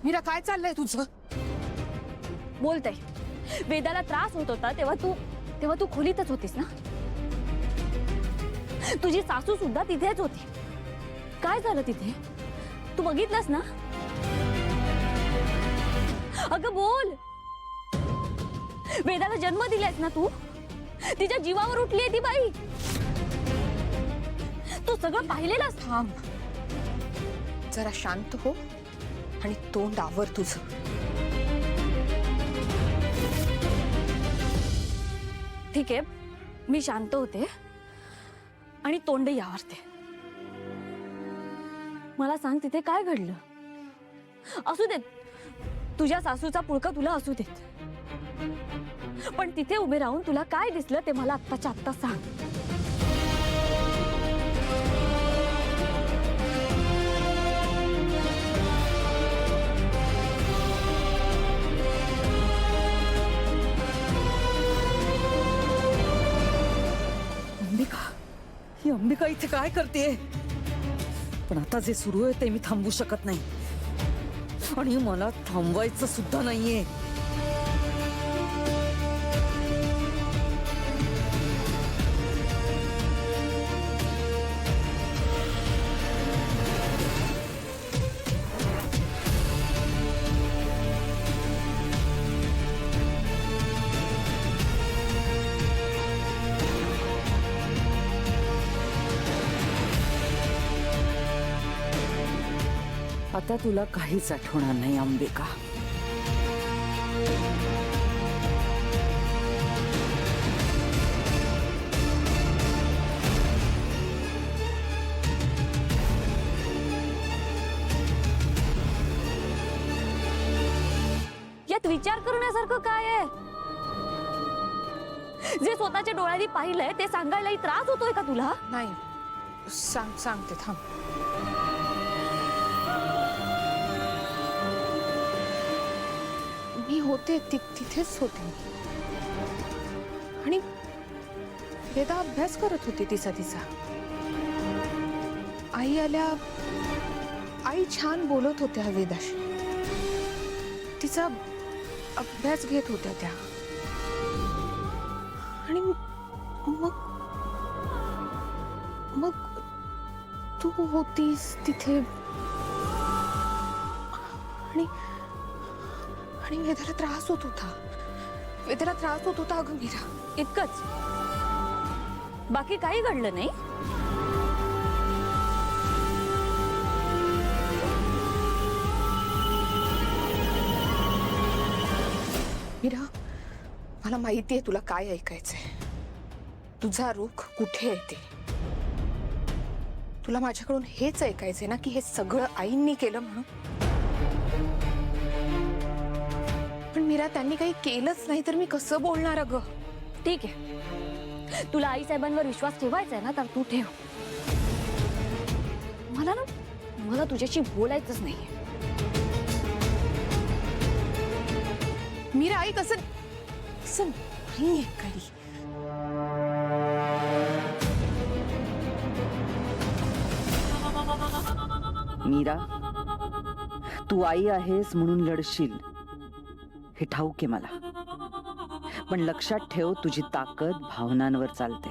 मीरा काय चाललंय तुझं? बोलते वेदाला त्रास होत होता तेव्हा तू खोलीतच होतीस ना? तुझी सासू सुद्धा तिथेच होती. काय झालं तिथे तू बघितलंस ना? अगं बोल. वेदाला जन्म दिलायस ना तू? तिच्या जीवावर उठलीये ती बाई. तू सगळं पाहिलेलंस. थांब, जरा शांत हो आणि तोंड आवर तुझं. ठीक आहे, मी शांत होते आणि तोंडही आवरते. मला सांग तिथे काय घडलं? असू देत तुझ्या सासूचा पुळका तुला असू देत, पण तिथे उभे राहून तुला काय दिसलं ते मला आत्ताच्या आत्ता सांग. अंबिका, ही अंबिका इथे काय करते? पण आता जे सुरू आहे ते मी थांबवू शकत नाही आणि मला थांबवायचं सुद्धा नाहीये. आता तुला काहीच आठवणार नाही अंबिका. यात विचार करण्यासारखं काय आहे? जे स्वतःच्या डोळ्यांनी पाहिलंय ते सांगायलाही त्रास होतोय का तुला? नाही, सांगते थांब. मी होते तिथेच होते आणि वेदा अभ्यास करत होती तिचा. आई आल्या, आई छान बोलत होत्या वेदाशी, तिचा अभ्यास घेत होत्या त्या. आणि मग तू होतीस तिथे आणि वेदाला त्रास होत होता. अगं मीरा, इतकंच? बाकी काही घडलं नाही? मीरा, मला माहितीये तुला काय ऐकायचंय. तुझा रुख कुठे आहे ते. तुला माझ्याकडून हेच ऐकायचंय ना की हे सगळं आईंनी केलं म्हणून. पण मीरा, त्यांनी काही केलंच नाही तर मी कसं बोलणार? अगं ठीक आहे, तुला आई साहेबांवर विश्वास ठेवायचा आहे ना तर तू ठेव. मला तुझ्याशी बोलायचंच नाहीये. मीरा, आई तसं नाहीये काही. मीरा, तू आई आहेस म्हणून लढशील हे ठाऊक आहे मला, पण लक्षात ठेव तुझी ताकद भावनांवर चालते.